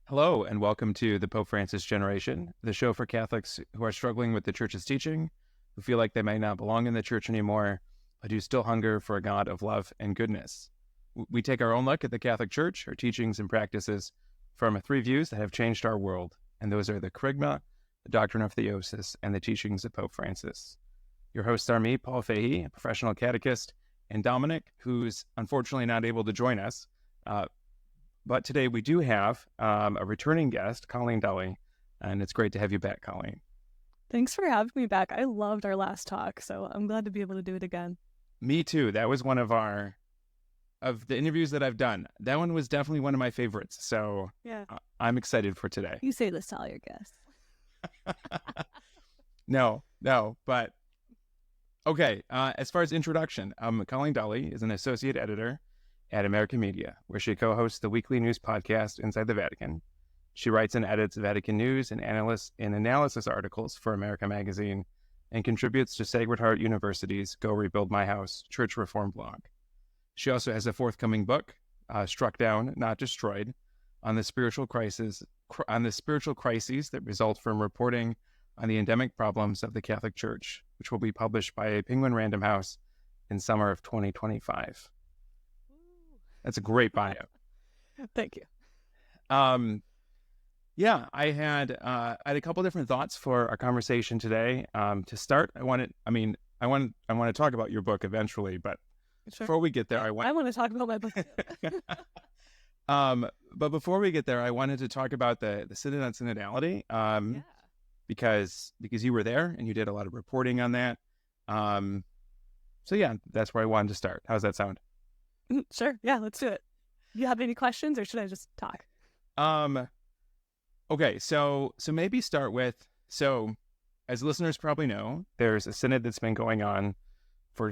Hello, and welcome to the Pope Francis Generation, the show for Catholics who are struggling with the Church's teaching, who feel like they may not belong in the Church anymore, but who still hunger for a God of love and goodness. We take our own look at the Catholic Church, her teachings and practices, from three views that have changed our world, and those are the Kerygma, the doctrine of theosis, and the teachings of Pope Francis. Your hosts are me, Paul Fahey, a professional catechist, and Dominic, who's unfortunately not able to join us. But today we do have a returning guest, Colleen Dulle, and it's great to have you back, Colleen. Thanks for having me back. I loved our last talk, so I'm glad to be able to do it again. Me too. That was one of the interviews that I've done. That one was definitely one of my favorites. So yeah, I'm excited for today. You say this to all your guests. No, but okay. As far as introduction, Colleen Dulle is an associate editor at American Media, where she co-hosts the weekly news podcast Inside the Vatican. She writes and edits Vatican news and analysis articles for America Magazine and contributes to Sacred Heart University's Go Rebuild My House Church Reform blog. She also has a forthcoming book, Struck Down, Not Destroyed, on the spiritual crises that result from reporting on the endemic problems of the Catholic Church, which will be published by Penguin Random House in summer of 2025. That's a great bio. Thank you. Yeah, I had a couple different thoughts for our conversation today. To start, I want to talk about your book eventually, but sure. Before we get there, I want to talk about my book. But before we get there, I wanted to talk about the Synod on Synodality. Because you were there and you did a lot of reporting on that. So yeah, that's where I wanted to start. How's that sound? Sure. Yeah, let's do it. Do you have any questions or should I just talk? Okay. So maybe start with, as listeners probably know, there's a synod that's been going on for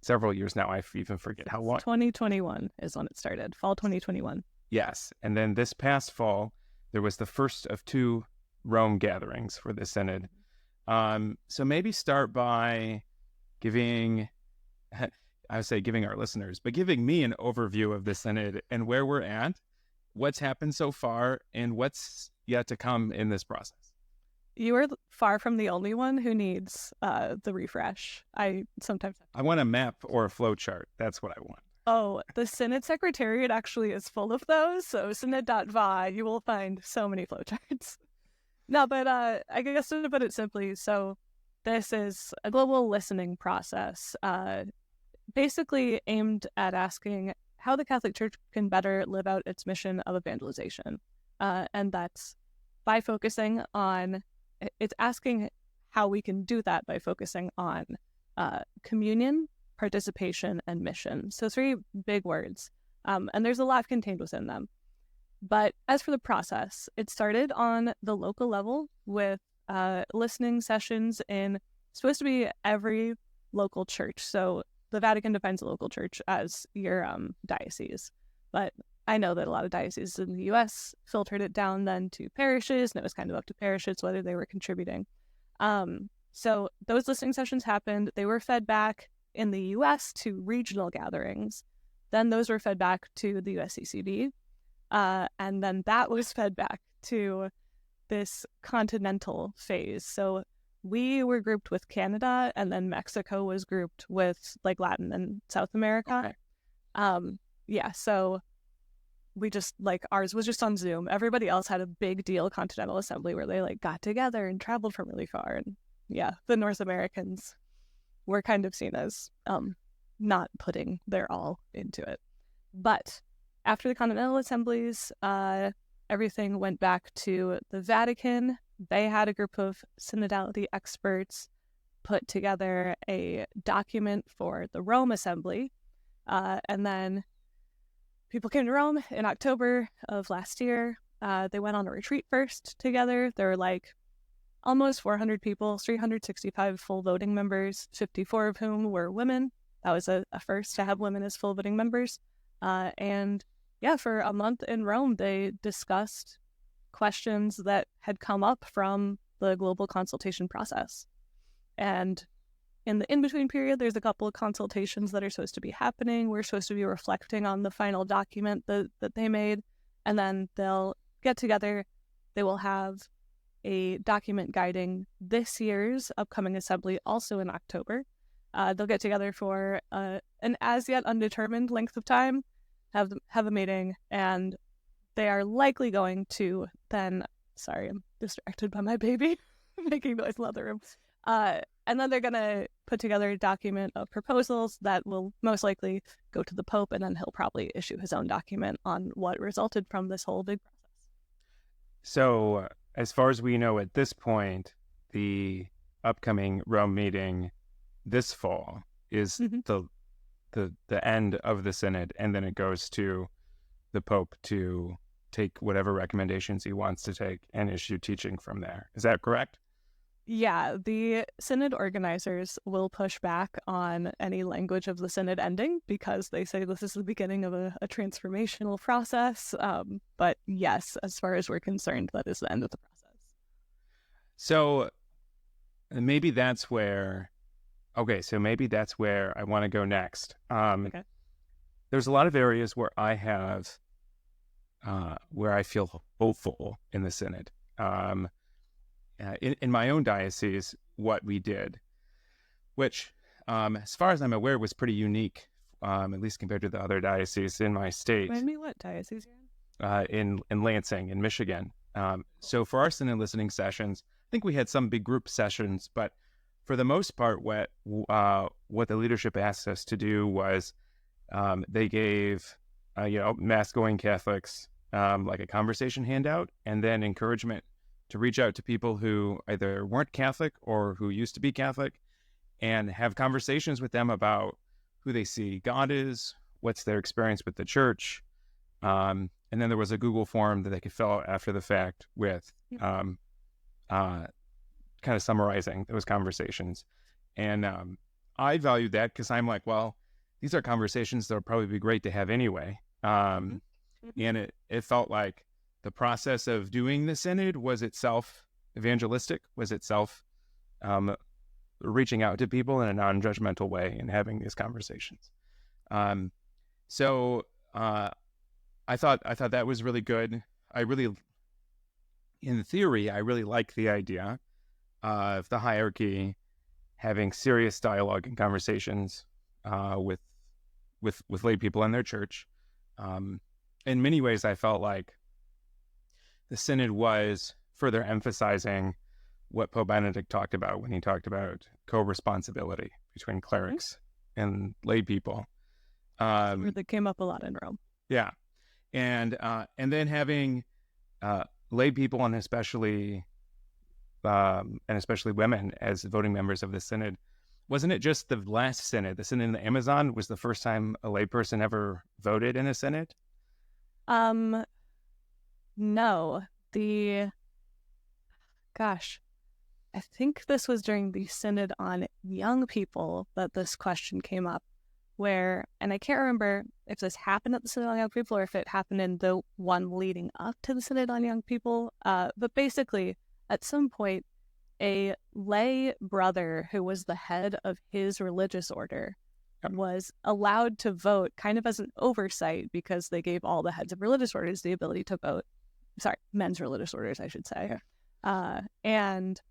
several years now. I even forget how long. 2021 is when it started. Fall 2021. Yes. And then this past fall, there was the first of two Rome gatherings for the synod. So maybe start by giving our listeners, but giving me an overview of the synod and where we're at, what's happened so far, and what's yet to come in this process. You are far from the only one who needs the refresh. I want a map or a flow chart. That's what I want. Oh, the Synod Secretariat actually is full of those. So synod.va, you will find so many flow charts. No, but I guess to put it simply, so this is a global listening process, basically aimed at asking how the Catholic Church can better live out its mission of evangelization. And that's by focusing on, it's asking how we can do that by focusing on communion, participation, and mission. So three big words. And there's a lot contained within them. But as for the process, it started on the local level with listening sessions in supposed to be every local church. So the Vatican defines a local church as your diocese. But I know that a lot of dioceses in the U.S. filtered it down then to parishes, and it was kind of up to parishes whether they were contributing. So those listening sessions happened. They were fed back in the U.S. to regional gatherings. Then those were fed back to the USCCB. And then that was fed back to this continental phase. So we were grouped with Canada, and then Mexico was grouped with like Latin and South America. Okay. So we just ours was just on Zoom. Everybody else had a big deal continental assembly where they got together and traveled from really far. And the North Americans were kind of seen as not putting their all into it. But after the continental assemblies, everything went back to the Vatican. They had a group of synodality experts put together a document for the Rome Assembly. And then people came to Rome in October of last year. They went on a retreat first together. There were almost 400 people, 365 full voting members, 54 of whom were women. That was a first to have women as full voting members. For a month in Rome, they discussed questions that had come up from the global consultation process. And in the in-between period, there's a couple of consultations that are supposed to be happening. We're supposed to be reflecting on the final document that they made, and then they'll get together. They will have a document guiding this year's upcoming assembly, also in October. They'll get together for an as yet undetermined length of time, have a meeting, and they are likely going to then, sorry, I'm distracted by my baby making noise in the other room. And then they're going to put together a document of proposals that will most likely go to the Pope, and then he'll probably issue his own document on what resulted from this whole big process. So, as far as we know at this point, the upcoming Rome meeting this fall is the end of the Synod, and then it goes to the Pope to take whatever recommendations he wants to take and issue teaching from there. Is that correct? Yeah, the Synod organizers will push back on any language of the Synod ending because they say this is the beginning of a transformational process. But yes, as far as we're concerned, that is the end of the process. So maybe that's where, maybe that's where I want to go next. Okay. There's a lot of areas where I feel hopeful in the Synod. In my own diocese, what we did, which, as far as I'm aware, was pretty unique, at least compared to the other dioceses in my state. Remind me what diocese you're in Lansing, in Michigan. So for our Synod listening sessions, I think we had some big group sessions, but for the most part, what the leadership asked us to do was they gave Mass-going Catholics like a conversation handout, and then encouragement to reach out to people who either weren't Catholic or who used to be Catholic and have conversations with them about who they see God is, what's their experience with the church. And then there was a Google form that they could fill out after the fact with kind of summarizing those conversations. And I valued that because I'm like, well, these are conversations that would probably be great to have anyway. And it felt like the process of doing the Synod was itself evangelistic, was itself reaching out to people in a non-judgmental way and having these conversations. So I thought that was really good. In theory, I really like the idea of the hierarchy having serious dialogue and conversations with lay people in their church. In many ways, I felt like the Synod was further emphasizing what Pope Benedict talked about when he talked about co-responsibility between clerics and lay people. that came up a lot in Rome. Yeah, and then having lay people and especially women as voting members of the Synod. Wasn't it just the last Synod, the Synod in the Amazon, was the first time a layperson ever voted in a Synod? No, I think this was during the Synod on young people that this question came up, and I can't remember if this happened at the Synod on young people or if it happened in the one leading up to the Synod on young people, but basically, at some point, a lay brother who was the head of his religious order was allowed to vote kind of as an oversight because they gave all the heads of religious orders the ability to vote. Sorry, men's religious orders, I should say. And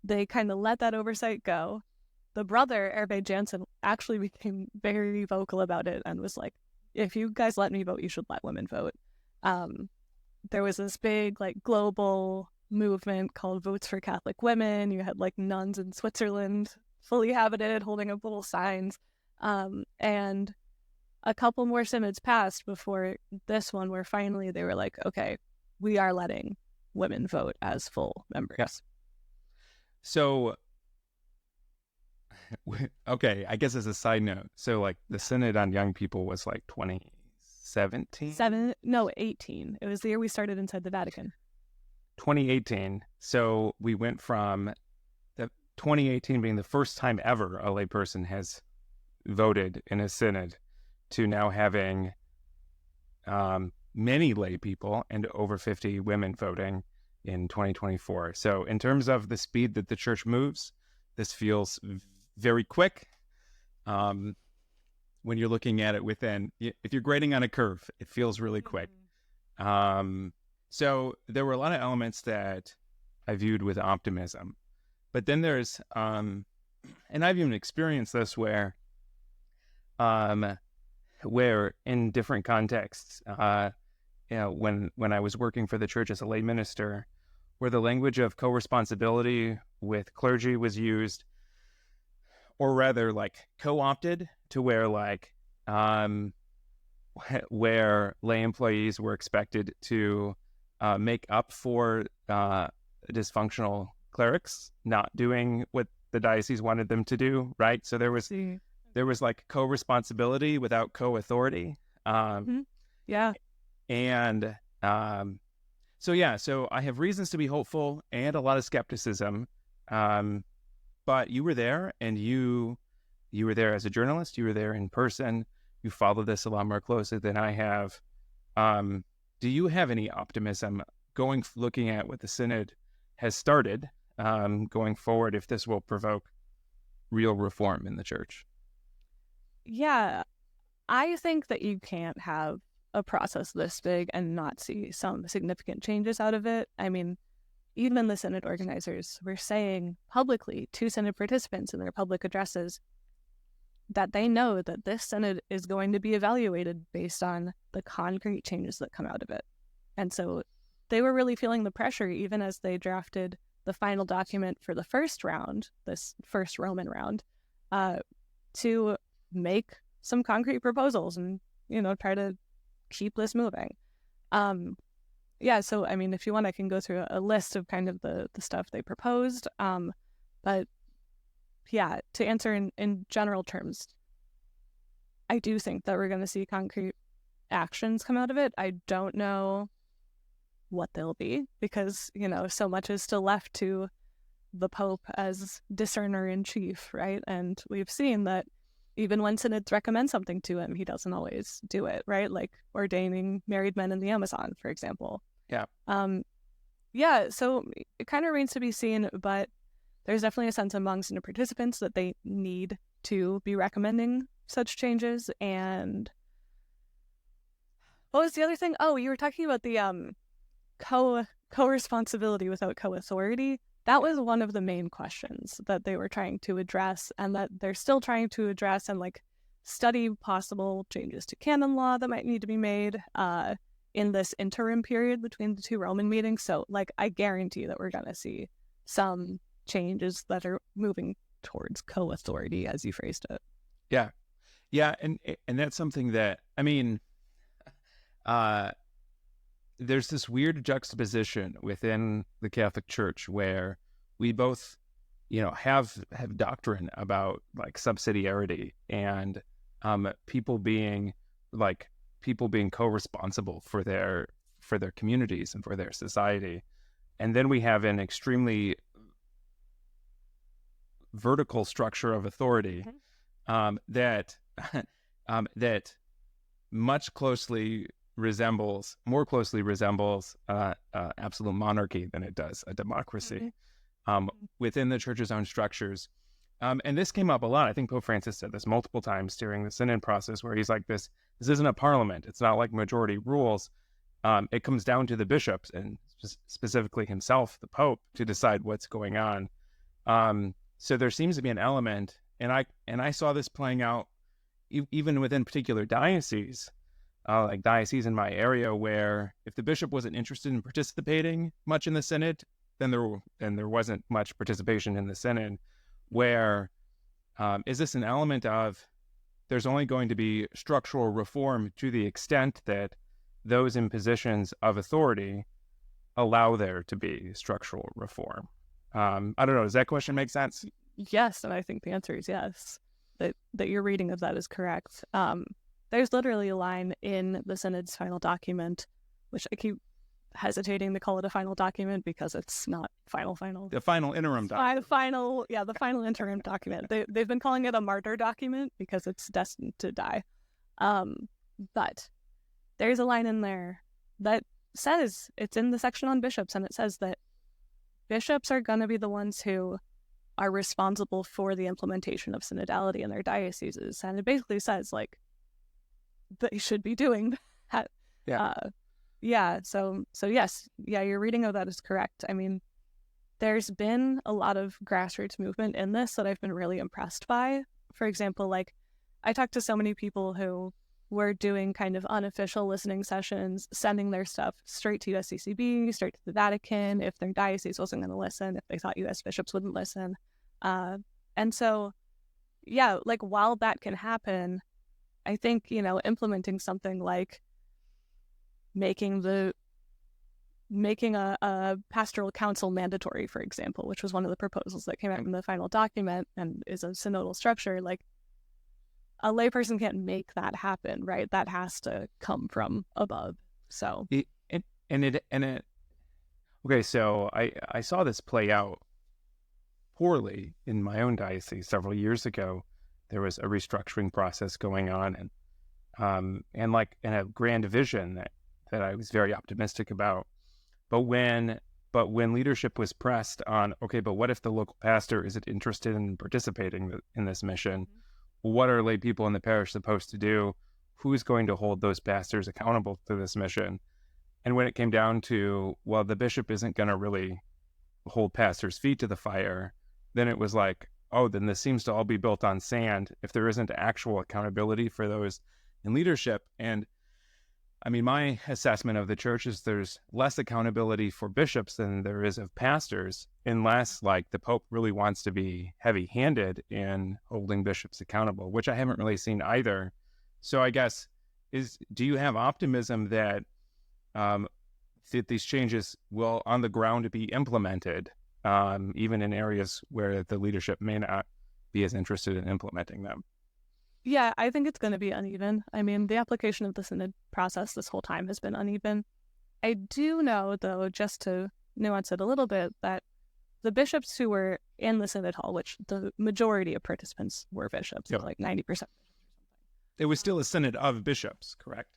they kind of let that oversight go. The brother, Hervé Jansen, actually became very vocal about it and was like, if you guys let me vote, you should let women vote. There was this big global movement called Votes for Catholic Women. You had nuns in Switzerland, fully habited, holding up little signs. And a couple more synods passed before this one where finally they were like, okay, we are letting women vote as full members. Yes. So, okay, I guess as a side note, so the Synod on young people was 2017? 18. It was the year we started Inside the Vatican. 2018. So we went from the 2018 being the first time ever a layperson has voted in a Synod to now having many lay people and over 50 women voting in 2024. So in terms of the speed that the church moves, this feels very quick. When you're looking at it if you're grading on a curve, it feels really quick. So there were a lot of elements that I viewed with optimism, but then there's, and I've even experienced this where in different contexts, when I was working for the church as a lay minister, where the language of co-responsibility with clergy was used, or rather like co-opted, to where where lay employees were expected to make up for dysfunctional clerics not doing what the diocese wanted them to do, right? So there was like co-responsibility without co-authority. Yeah. And so I have reasons to be hopeful and a lot of skepticism. But you were there, and you were there as a journalist. You were there in person. You followed this a lot more closely than I have. Do you have any optimism looking at what the Synod has started, going forward, if this will provoke real reform in the church? Yeah, I think that you can't have a process this big and not see some significant changes out of it. I mean, even the Synod organizers were saying publicly to Synod participants in their public addresses that they know that this Synod is going to be evaluated based on the concrete changes that come out of it. And so they were really feeling the pressure, even as they drafted the final document for the first round, this first Roman round, to make some concrete proposals and, try to keep this moving. So, I mean, if you want, I can go through a list of kind of the stuff they proposed. But yeah, to answer in general terms, I do think that we're going to see concrete actions come out of it. I don't know what they'll be because, so much is still left to the Pope as discerner in chief, right? And we've seen that even when synods recommend something to him, he doesn't always do it, right? Like ordaining married men in the Amazon, for example. Yeah. So it kind of remains to be seen, but there's definitely a sense among Synod participants that they need to be recommending such changes. And what was the other thing? Oh, you were talking about the co-responsibility without co-authority. That was one of the main questions that they were trying to address, and that they're still trying to address and study possible changes to canon law that might need to be made in this interim period between the two Roman meetings. So I guarantee that we're going to see some changes that are moving towards co-authority, as you phrased it. Yeah. And that's something that, I mean, there's this weird juxtaposition within the Catholic Church where we both, have doctrine about subsidiarity and people being co-responsible for their communities and for their society. And then we have an extremely vertical structure of authority that more closely resembles absolute monarchy than it does a democracy within the church's own structures. And this came up a lot. I think Pope Francis said this multiple times during the Synod process, where he's like, this isn't a parliament. It's not like majority rules. It comes down to the bishops and specifically himself, the Pope, to decide what's going on. So there seems to be an element, and I saw this playing out even within particular dioceses, like dioceses in my area, where if the bishop wasn't interested in participating much in the Synod, then there wasn't much participation in the Synod. Where is this an element of there's only going to be structural reform to the extent that those in positions of authority allow there to be structural reform? I don't know. Does that question make sense? Yes, and I think the answer is yes. That your reading of that is correct. There's literally a line in the Synod's final document, which I keep hesitating to call it a final document because it's not final. The final interim document. The final interim document. They've been calling it a martyr document because it's destined to die. But there's a line in there that says, it's in the section on bishops, and it says that bishops are going to be the ones who are responsible for the implementation of synodality in their dioceses. And it basically says, they should be doing that. Yeah. Yeah, so yes, yeah, your reading of that is correct. I mean, there's been a lot of grassroots movement in this that I've been really impressed by. For example, like I talked to so many people who were doing kind of unofficial listening sessions, sending their stuff straight to USCCB, straight to the Vatican, if their diocese wasn't going to listen, if they thought US bishops wouldn't listen. And so, yeah, like while that can happen, I think, implementing something like making a pastoral council mandatory, for example, which was one of the proposals that came out in the final document and is a synodal structure, like a layperson can't make that happen, right? That has to come from above. So okay, so I saw this play out poorly in my own diocese several years ago. There was a restructuring process going on, and like in a grand vision that I was very optimistic about. But when leadership was pressed on, okay, but what if the local pastor isn't interested in participating in this mission? What are lay people in the parish supposed to do? Who's going to hold those pastors accountable to this mission? And when it came down to, well, the bishop isn't going to really hold pastors' feet to the fire, then it was like, oh, then this seems to all be built on sand if there isn't actual accountability for those in leadership. And I mean, my assessment of the church is there's less accountability for bishops than there is of pastors, unless like the Pope really wants to be heavy-handed in holding bishops accountable, which I haven't really seen either. So I guess, do you have optimism that that these changes will on the ground be implemented, even in areas where the leadership may not be as interested in implementing them? yeah, I think it's going to be uneven. I mean, the application of the Synod process this whole time has been uneven. I do know, though, just to nuance it a little bit, that the bishops who were in the Synod Hall, which the majority of participants were bishops, Yep. like 90%. It was still a synod of bishops, correct?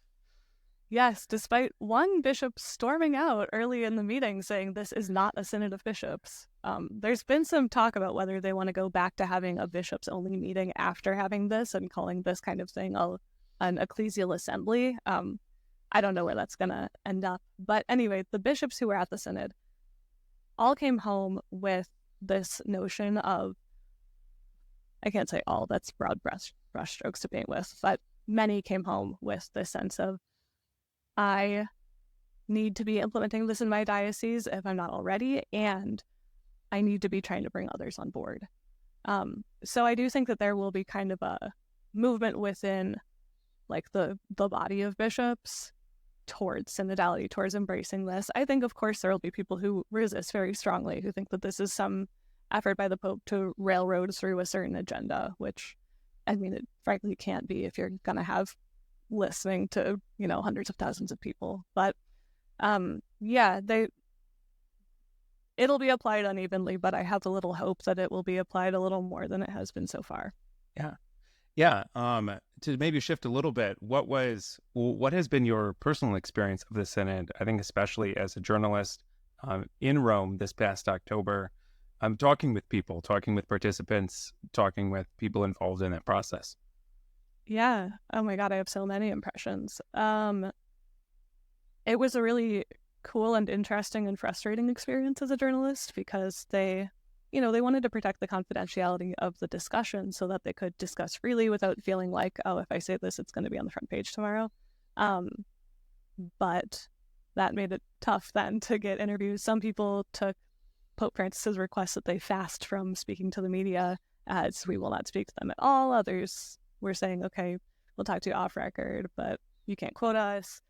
Yes, despite one bishop storming out early in the meeting saying this is not a synod of bishops. There's been some talk about whether they want to go back to having a bishops-only meeting after having this and calling this kind of thing an ecclesial assembly. I don't know where that's going to end up. But anyway, the bishops who were at the synod all came home with this notion of, I can't say all, that's broad brushstrokes to paint with, but many came home with this sense of, I need to be implementing this in my diocese if I'm not already, and I need to be trying to bring others on board. So I do think that there will be kind of a movement within like the body of bishops towards synodality, towards embracing this. I think, of course, there will be people who resist very strongly, who think that this is some effort by the Pope to railroad through a certain agenda, which, I mean, it frankly can't be if you're going to have listening to, hundreds of thousands of people. But yeah, it'll be applied unevenly, but I have a little hope that it will be applied a little more than it has been so far. Yeah. To maybe shift a little bit, what has been your personal experience of the Synod? I think especially as a journalist in Rome this past October, I'm talking with people, talking with participants, talking with people involved in that process. Yeah. Oh my God, I have so many impressions. It was a really cool and interesting and frustrating experience as a journalist because they wanted to protect the confidentiality of the discussion so that they could discuss freely without feeling like, oh, if I say this, it's going to be on the front page tomorrow. But that made it tough then to get interviews. Some people took Pope Francis's request that they fast from speaking to the media as we will not speak to them at all. Others were saying, okay, we'll talk to you off record, but you can't quote us.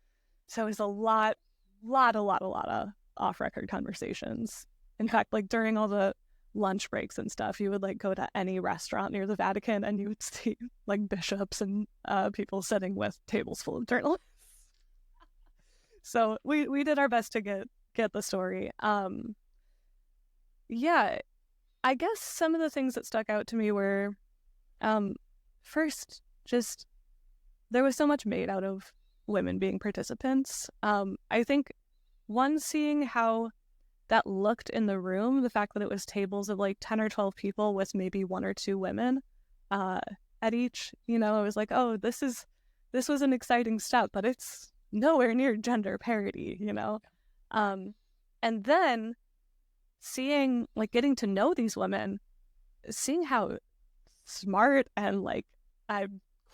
So it's a lot of off record conversations. In fact, like during all the lunch breaks and stuff, you would like go to any restaurant near the Vatican and you would see like bishops and people sitting with tables full of journalists. So we did our best to get the story. Yeah, I guess some of the things that stuck out to me were, first, just there was so much made out of women being participants. I think one, seeing how that looked in the room, the fact that it was tables of like 10 or 12 people with maybe one or two women at each, I was like, oh, this was an exciting step, but it's nowhere near gender parity, and then seeing, like, getting to know these women, seeing how smart and like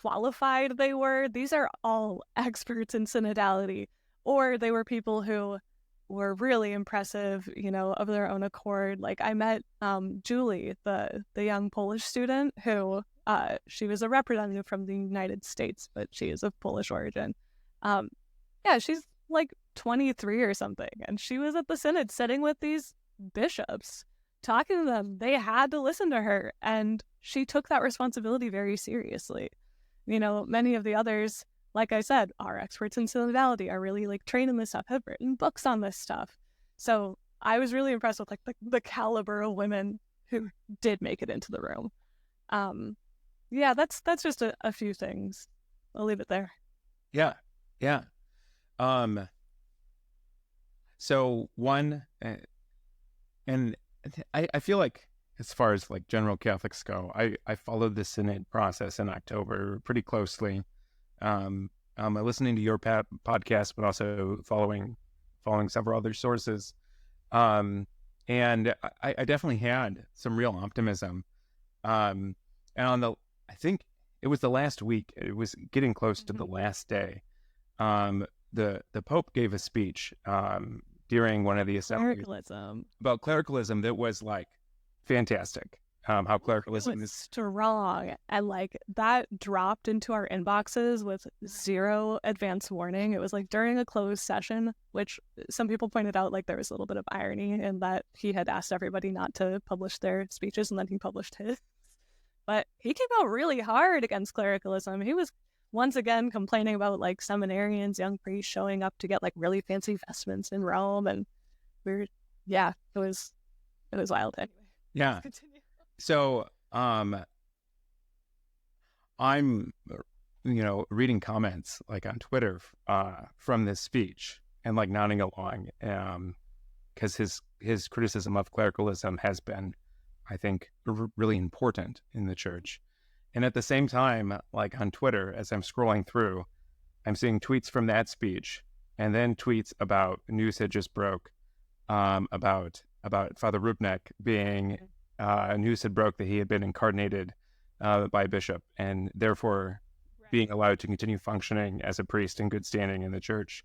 qualified they were. These are all experts in synodality, or they were people who were really impressive, of their own accord. Like, I met Julie, the young Polish student who she was a representative from the United States, but she is of Polish origin. Yeah, she's like 23 or something, and she was at the synod sitting with these bishops, talking to them. They had to listen to her, and she took that responsibility very seriously. Many of the others, like I said, are experts in synodality, are really like trained in this stuff, have written books on this stuff. So I was really impressed with like the caliber of women who did make it into the room. Yeah, that's just a few things. I'll leave it there. Yeah. So one, and I feel like, as far as like general Catholics go, I followed the synod process in October pretty closely. I'm listening to your podcast, but also following several other sources. And I definitely had some real optimism. And I think it was the last week, it was getting close to the last day. The Pope gave a speech during one of the assemblies about clericalism that was like fantastic. How clericalism is strong, and like that dropped into our inboxes with zero advance warning. It was like during a closed session, which some people pointed out like there was a little bit of irony in that he had asked everybody not to publish their speeches and then he published his. But he came out really hard against clericalism. He was once again complaining about like seminarians, young priests showing up to get like really fancy vestments in Rome, and it was wild. Anyway, yeah. So I'm reading comments like on Twitter from this speech and like nodding along, because his criticism of clericalism has been, I think, really important in the church. And at the same time, like on Twitter, as I'm scrolling through, I'm seeing tweets from that speech, and then tweets about news had just broke about Father Rubneck being news had broke that he had been incarnated by a bishop, and therefore being allowed to continue functioning as a priest in good standing in the church.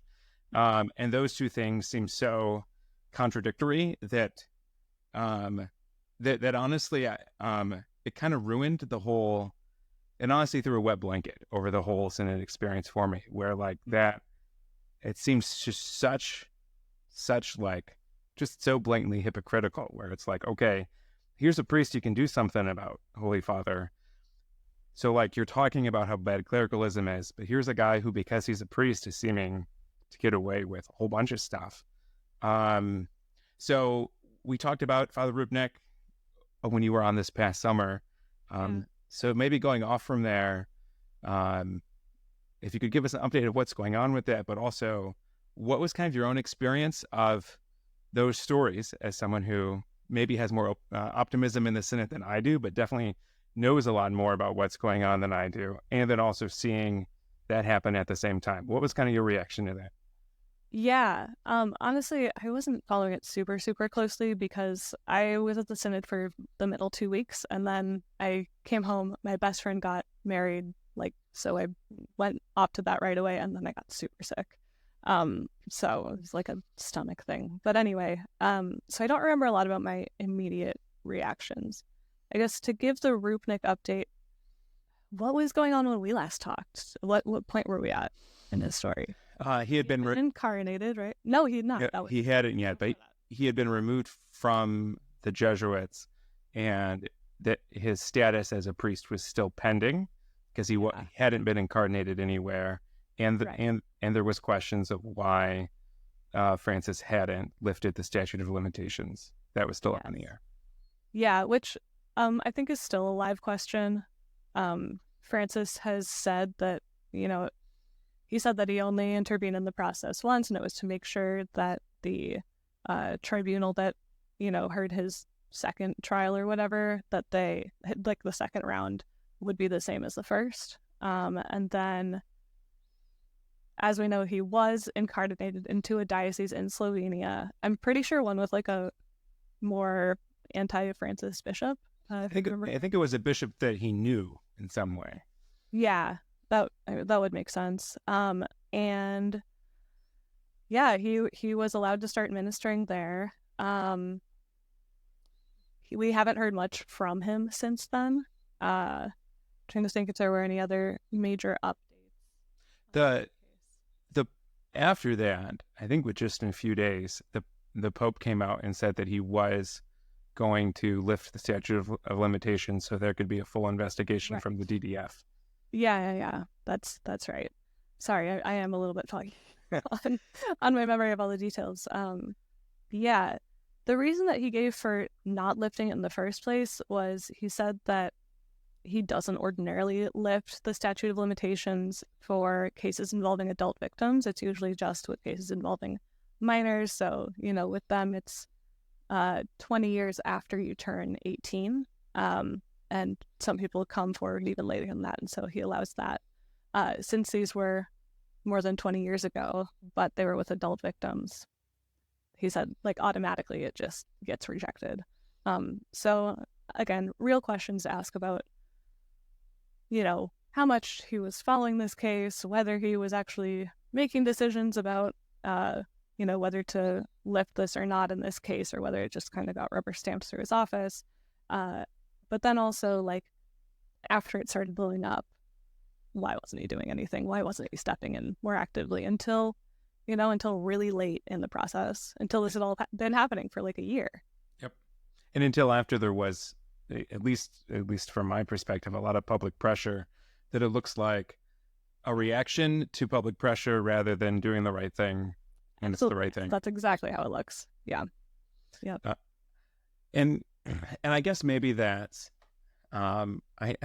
And those two things seem so contradictory that honestly, it kind of ruined the whole, and honestly threw a wet blanket over the whole synod experience for me, where like that, it seems just such like, just so blatantly hypocritical, where it's like, okay, here's a priest you can do something about, Holy Father. So like, you're talking about how bad clericalism is, but here's a guy who, because he's a priest, is seeming to get away with a whole bunch of stuff. So we talked about Father Rubneck when you were on this past summer. So maybe going off from there, if you could give us an update of what's going on with that, but also what was kind of your own experience of those stories as someone who maybe has more optimism in the synod than I do, but definitely knows a lot more about what's going on than I do, and then also seeing that happen at the same time. What was kind of your reaction to that? Yeah, honestly, I wasn't following it super, super closely because I was at the synod for the middle 2 weeks, and then I came home. My best friend got married, so I went off to that right away, and then I got super sick. So it was like a stomach thing. But anyway, so I don't remember a lot about my immediate reactions. I guess to give the Rubneck update, what was going on when we last talked? What point were we at in his story? He had been incarnated, right? No, he had not. He hadn't yet, but he had been removed from the Jesuits, and that his status as a priest was still pending because he hadn't been incarnated anywhere, and there was questions of why Francis hadn't lifted the statute of limitations. That was still up in the air. Yeah, which I think is still a live question. Francis has said that, he said that he only intervened in the process once, and it was to make sure that the tribunal that, heard his second trial or whatever, that they, like the second round, would be the same as the first. And then as we know, he was incardinated into a diocese in Slovenia. I'm pretty sure one with like a more anti-Francis bishop. I think it was a bishop that he knew in some way. Yeah, that would make sense. And yeah, he was allowed to start ministering there. We haven't heard much from him since then. Trying to think if there were any other major updates. The after that, I think with just in a few days, the Pope came out and said that he was going to lift the statute of limitations so there could be a full investigation from the DDF. Yeah. That's right. Sorry, I am a little bit foggy on my memory of all the details. Yeah, the reason that he gave for not lifting it in the first place was he said that he doesn't ordinarily lift the statute of limitations for cases involving adult victims. It's usually just with cases involving minors. So, with them, it's 20 years after you turn 18. And some people come forward even later than that. And so he allows that. Since these were more than 20 years ago, but they were with adult victims, he said, like, automatically it just gets rejected. So, again, real questions to ask about, how much he was following this case, whether he was actually making decisions about, whether to lift this or not in this case, or whether it just kind of got rubber stamped through his office. But then also, like, after it started blowing up, why wasn't he doing anything? Why wasn't he stepping in more actively until really late in the process, until this had all been happening for like a year? Yep. And until after there was, at least from my perspective, a lot of public pressure, that it looks like a reaction to public pressure rather than doing the right thing. And it's the right thing. That's exactly how it looks. Yeah. And I guess maybe that's, I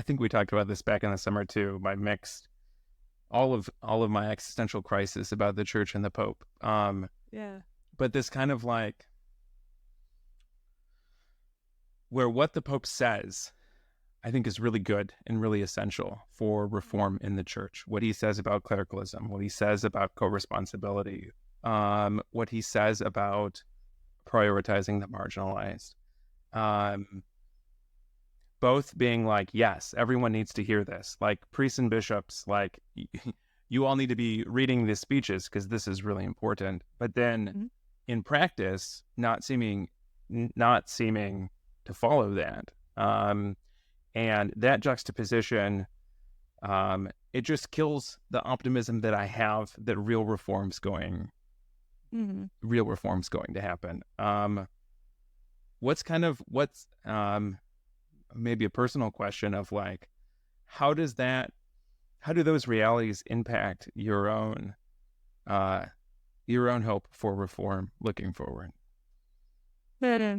think we talked about this back in the summer too, my mixed, all of my existential crisis about the church and the Pope. But this kind of like, where what the Pope says, I think, is really good and really essential for reform in the church. What he says about clericalism, what he says about co-responsibility, what he says about prioritizing the marginalized. Both being like, yes, everyone needs to hear this. Like, priests and bishops, like, you all need to be reading these speeches because this is really important. But then in practice, not seeming to follow that. And that juxtaposition, it just kills the optimism that I have that real reform's going to happen. What's maybe a personal question of like, how do those realities impact your own hope for reform looking forward? I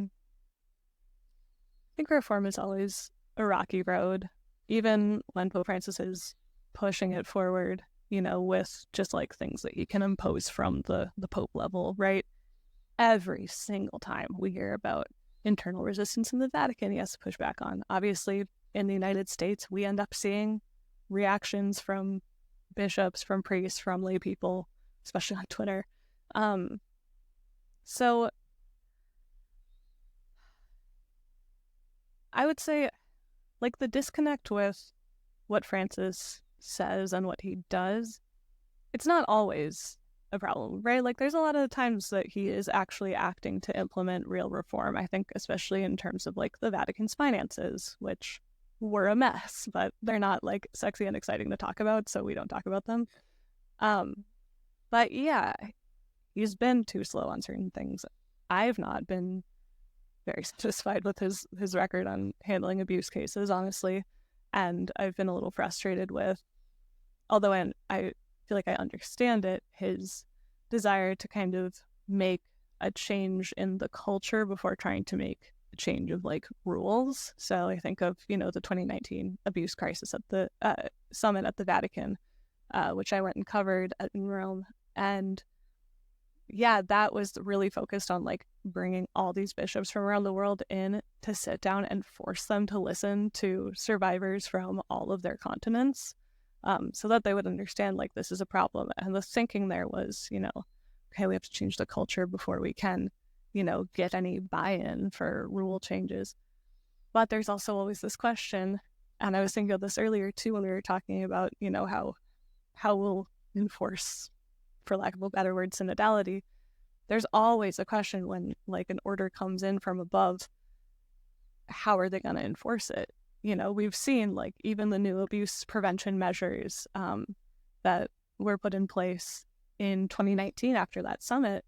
think reform is always a rocky road, even when Pope Francis is pushing it forward, with just like things that he can impose from the Pope level, right? Every single time we hear about internal resistance in the Vatican he has to push back on. Obviously, in the United States, we end up seeing reactions from bishops, from priests, from lay people, especially on Twitter. So I would say, like, the disconnect with what Francis says and what he does, it's not always a problem, right? Like, there's a lot of times that he is actually acting to implement real reform. I think especially in terms of like the Vatican's finances, which were a mess, but they're not like sexy and exciting to talk about, so we don't talk about them. But yeah, he's been too slow on certain things. I've not been very satisfied with his record on handling abuse cases, honestly. And I've been a little frustrated with, although I feel like I understand it, his desire to kind of make a change in the culture before trying to make a change of like rules. So I think of, the 2019 abuse crisis at the summit at the Vatican, which I went and covered in Rome. And yeah, that was really focused on like bringing all these bishops from around the world in to sit down and force them to listen to survivors from all of their continents. so that they would understand like this is a problem. And the thinking there was, okay, we have to change the culture before we can, get any buy-in for rule changes. But there's also always this question, and I was thinking of this earlier too when we were talking about, how we'll enforce, for lack of a better word, synodality. There's always a question when like an order comes in from above, how are they going to enforce it? We've seen like even the new abuse prevention measures that were put in place in 2019 after that summit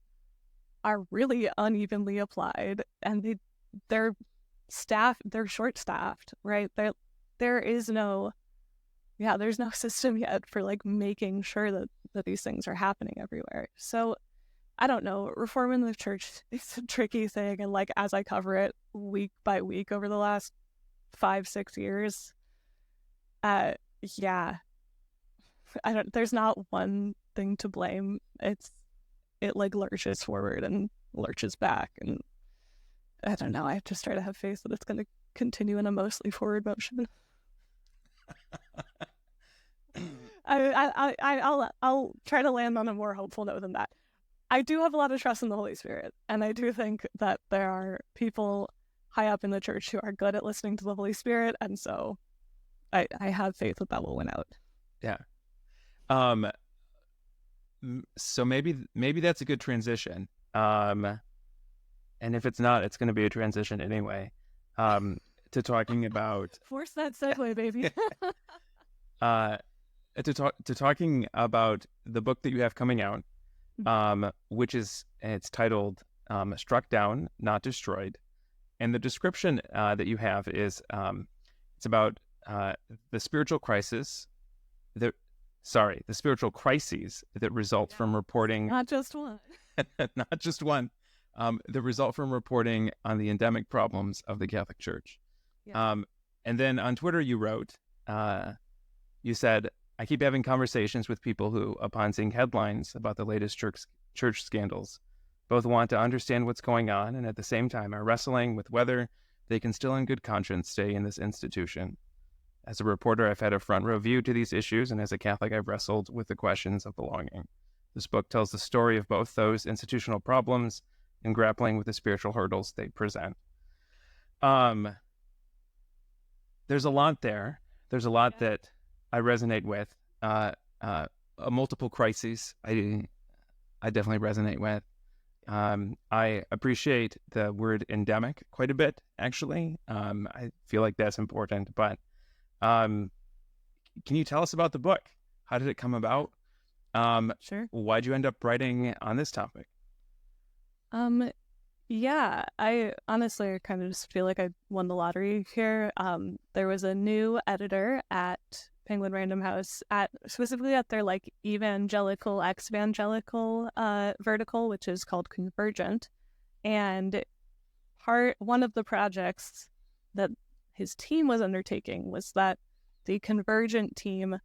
are really unevenly applied, and they're short-staffed, right? There's no system yet for like making sure that these things are happening everywhere. So I don't know, reform in the church is a tricky thing, and like as I cover it week by week over the last 5-6 years, there's not one thing to blame. It like lurches forward and lurches back, and I don't know, I just try to have faith that it's going to continue in a mostly forward motion. I'll try to land on a more hopeful note than that. I do have a lot of trust in the Holy Spirit, and I do think that there are people high up in the church who are good at listening to the Holy Spirit, and so I have faith that will win out. Yeah. So maybe that's a good transition. And if it's not, it's going to be a transition anyway. To talking about force that segue, baby. To talking about the book that you have coming out, which it's titled "Struck Down, Not Destroyed," and the description that you have is it's about the spiritual crisis the spiritual crises that result from reporting. Not just one. Not just one. That result from reporting on the endemic problems of the Catholic Church. Yeah. And then on Twitter you wrote, you said, "I keep having conversations with people who, upon seeing headlines about the latest church scandals, both want to understand what's going on and at the same time are wrestling with whether they can still in good conscience stay in this institution. As a reporter, I've had a front row view to these issues, and as a Catholic, I've wrestled with the questions of belonging. This book tells the story of both those institutional problems and grappling with the spiritual hurdles they present." There's a lot there. There's a lot that I resonate with. Multiple crises I definitely resonate with. I appreciate the word endemic quite a bit, actually. I feel like that's important, but can you tell us about the book? How did it come about? Sure. Why'd you end up writing on this topic? Yeah, I honestly kind of just feel like I won the lottery here. There was a new editor at Penguin Random House specifically at their like evangelical, ex-evangelical vertical, which is called Convergent. And one of the projects that his team was undertaking was that the Convergent team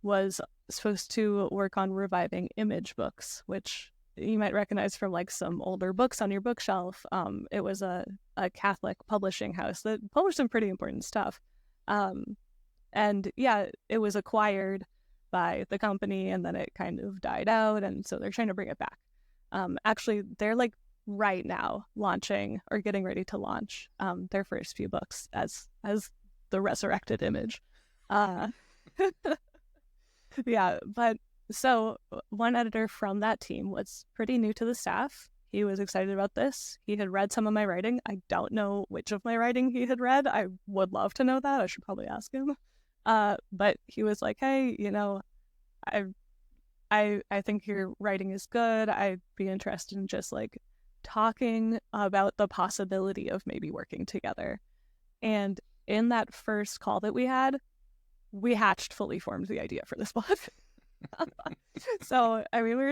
was supposed to work on reviving image books, which you might recognize from like some older books on your bookshelf. It was a Catholic publishing house that published some pretty important stuff. And yeah, it was acquired by the company and then it kind of died out. And so they're trying to bring it back. Actually, they're like right now launching or getting ready to launch their first few books as the resurrected image. Yeah, but so one editor from that team was pretty new to the staff. He was excited about this. He had read some of my writing. I don't know which of my writing he had read. I would love to know that. I should probably ask him. But he was like, "Hey, I think your writing is good. I'd be interested in just like talking about the possibility of maybe working together." And in that first call that we had, we hatched fully formed the idea for this book. So, I mean, we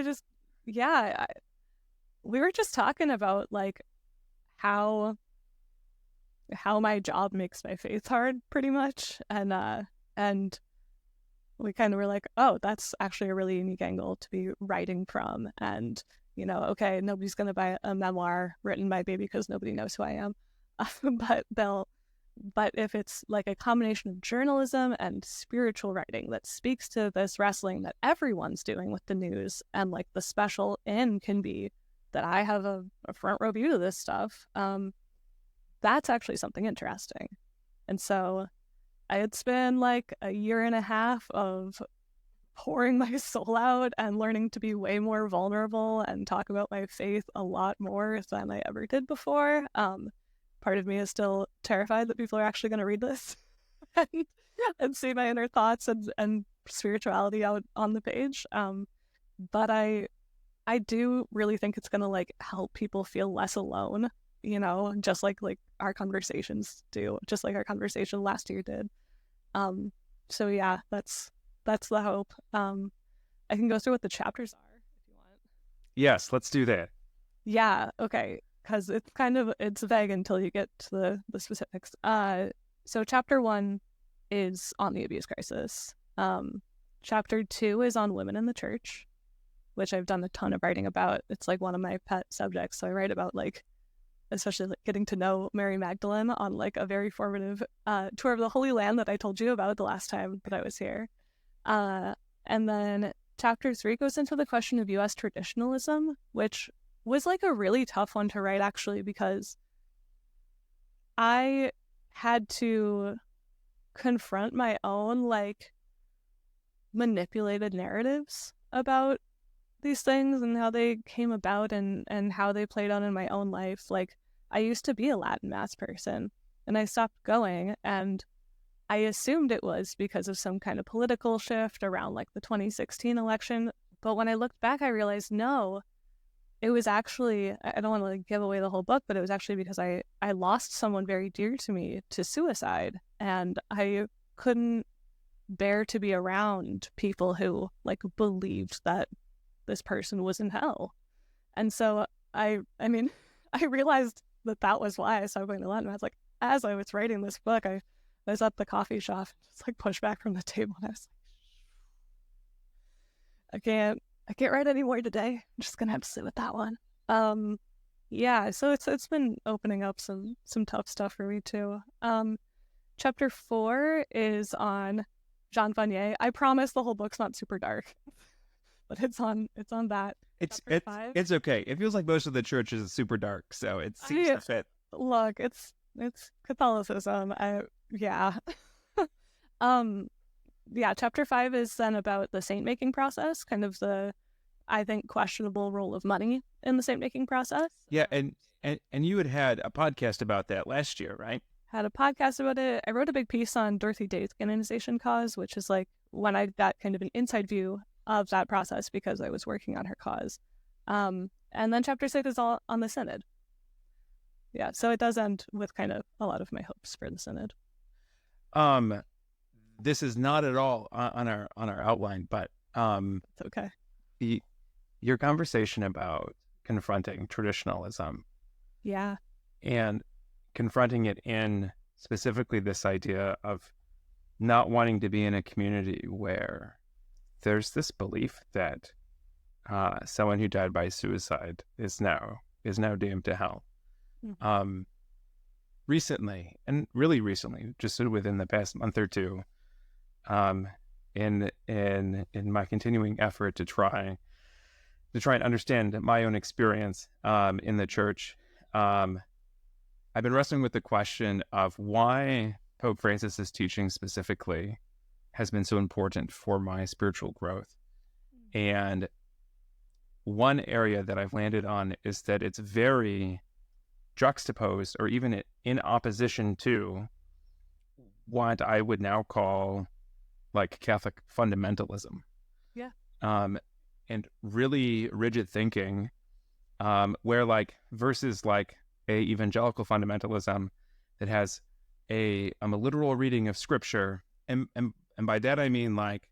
were just talking about like how my job makes my faith hard, pretty much. And we kind of were like, oh, that's actually a really unique angle to be writing from. And, okay, nobody's going to buy a memoir written by me because nobody knows who I am. But But if it's like a combination of journalism and spiritual writing that speaks to this wrestling that everyone's doing with the news, and like the special in can be that I have a front row view to this stuff, that's actually something interesting. And so it's been like a year and a half of pouring my soul out and learning to be way more vulnerable and talk about my faith a lot more than I ever did before. Part of me is still terrified that people are actually going to read this and see my inner thoughts and spirituality out on the page. But I do really think it's going to like help people feel less alone, you know, just like our conversations do, just like our conversation last year did. So yeah, that's the hope. I can go through what the chapters are if you want. Yes, let's do that. Yeah, okay. Because it's vague until you get to the specifics. So chapter 1 is on the abuse crisis. Chapter 2 is on women in the church, which I've done a ton of writing about. It's like one of my pet subjects. So I write about like, especially like getting to know Mary Magdalene on like a very formative tour of the Holy Land that I told you about the last time that I was here. And then chapter 3 goes into the question of U.S. traditionalism, which was like a really tough one to write actually, because I had to confront my own like manipulated narratives about these things and how they came about and how they played out in my own life. Like, I used to be a Latin Mass person and I stopped going, and I assumed it was because of some kind of political shift around like the 2016 election. But when I looked back, I realized no, it was actually, I don't want to like give away the whole book, but it was actually because I lost someone very dear to me to suicide, and I couldn't bear to be around people who like believed that this person was in hell. And so I mean, I realized that was why I started going to Latin Mass. Like, as I was writing this book, I was at the coffee shop, just like pushed back from the table, and I was like, I can't write anymore today. I'm just gonna have to sit with that one. Yeah, so it's been opening up some tough stuff for me too. Chapter 4 is on Jean Vanier. I promise the whole book's not super dark, but it's on that. It's okay. It feels like most of the church is super dark, so it seems to fit. Look, it's Catholicism. Yeah. Yeah, chapter 5 is then about the saint-making process, kind of the, I think, questionable role of money in the saint-making process. Yeah, and you had a podcast about that last year, right? Had a podcast about it. I wrote a big piece on Dorothy Day's canonization cause, which is like when I got kind of an inside view of that process because I was working on her cause. And then chapter 6 is all on the Synod. Yeah, so it does end with kind of a lot of my hopes for the Synod. This is not at all on our outline, but it's okay. Your conversation about confronting traditionalism, yeah, and confronting it in specifically this idea of not wanting to be in a community where there's this belief that someone who died by suicide is now doomed to hell. Mm-hmm. Recently, and really recently, just within the past month or two, in my continuing effort to try and understand my own experience in the church, I've been wrestling with the question of why Pope Francis's teaching specifically has been so important for my spiritual growth. And one area that I've landed on is that it's very juxtaposed, or even in opposition to, what I would now call like Catholic fundamentalism. Yeah. And really rigid thinking, where like versus like a evangelical fundamentalism that has a literal reading of Scripture, and by that I mean like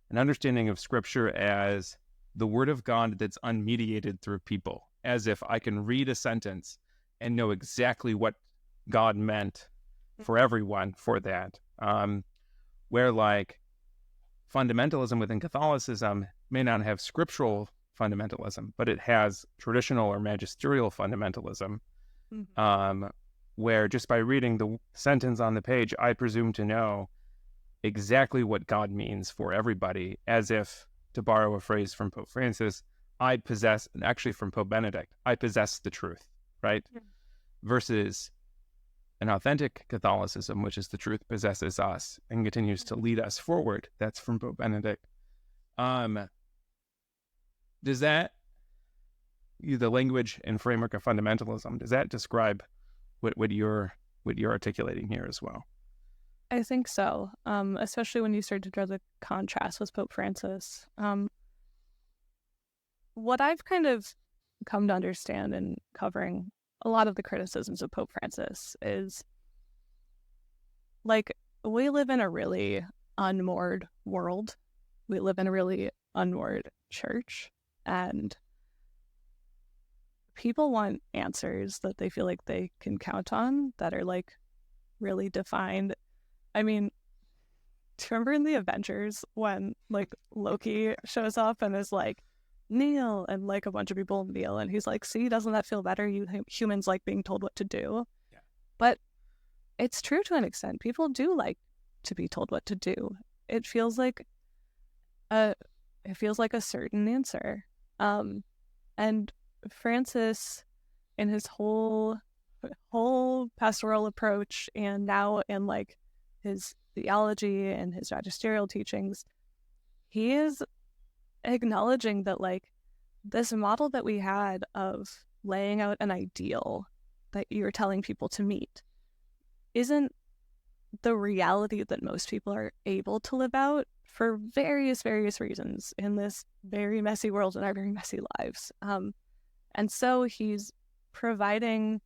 an understanding of Scripture as the Word of God that's unmediated through people, as if I can read a sentence and know exactly what God meant for everyone for that. Where like fundamentalism within Catholicism may not have scriptural fundamentalism, but it has traditional or magisterial fundamentalism, where just by reading the sentence on the page, I presume to know exactly what God means for everybody, as if, to borrow a phrase from Pope Francis, I possess, and actually from Pope Benedict, I possess the truth, right? Yeah. Versus an authentic Catholicism, which is the truth possesses us and continues to lead us forward. That's from Pope Benedict. Does that, the language and framework of fundamentalism, does that describe what you're articulating here as well? I think so, especially when you start to draw the contrast with Pope Francis. What I've kind of come to understand in covering a lot of the criticisms of Pope Francis is, like, we live in a really unmoored world. We live in a really unmoored church, and people want answers that they feel like they can count on, that are, like, really defined. I mean, do you remember in the Avengers when, like, Loki shows up and is like, kneel, and, like, a bunch of people kneel, and he's like, see, doesn't that feel better? You humans like being told what to do. Yeah. But it's true to an extent. People do like to be told what to do. It feels like a certain answer. And Francis, in his whole pastoral approach, and now in, like, his theology and his magisterial teachings, he is acknowledging that, like, this model that we had of laying out an ideal that you're telling people to meet isn't the reality that most people are able to live out for various reasons in this very messy world and our very messy lives. And so he's providing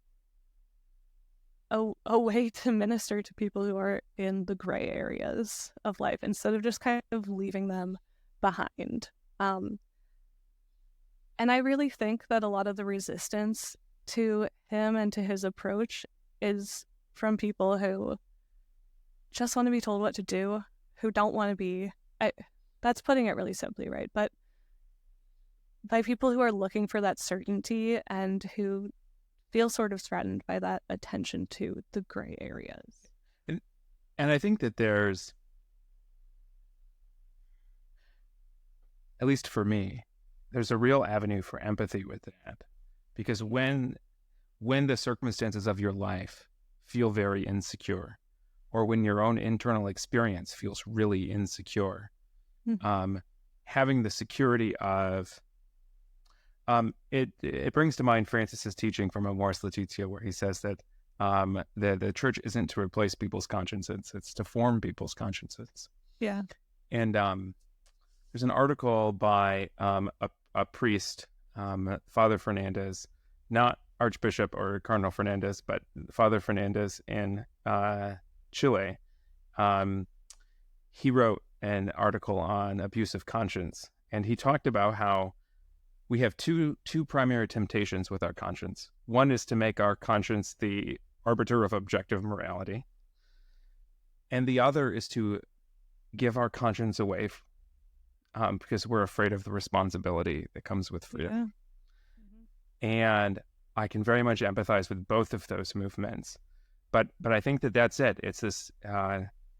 a way to minister to people who are in the gray areas of life instead of just kind of leaving them behind. And I really think that a lot of the resistance to him and to his approach is from people who just want to be told what to do, who don't want to be, that's putting it really simply, right? But by people who are looking for that certainty and who feel sort of threatened by that attention to the gray areas. And I think that there's, at least for me, there's a real avenue for empathy with that. Because when the circumstances of your life feel very insecure, or when your own internal experience feels really insecure, having the security of, it brings to mind Francis's teaching from Amoris Laetitia, where he says that the church isn't to replace people's consciences, it's to form people's consciences. Yeah. And there's an article by a priest, Father Fernandez, not Archbishop or Cardinal Fernandez, but Father Fernandez in Chile. He wrote an article on abuse of conscience, and he talked about how we have two primary temptations with our conscience. One is to make our conscience the arbiter of objective morality, and the other is to give our conscience away because we're afraid of the responsibility that comes with freedom. Yeah. Mm-hmm. And I can very much empathize with both of those movements. But I think that's it. It's this,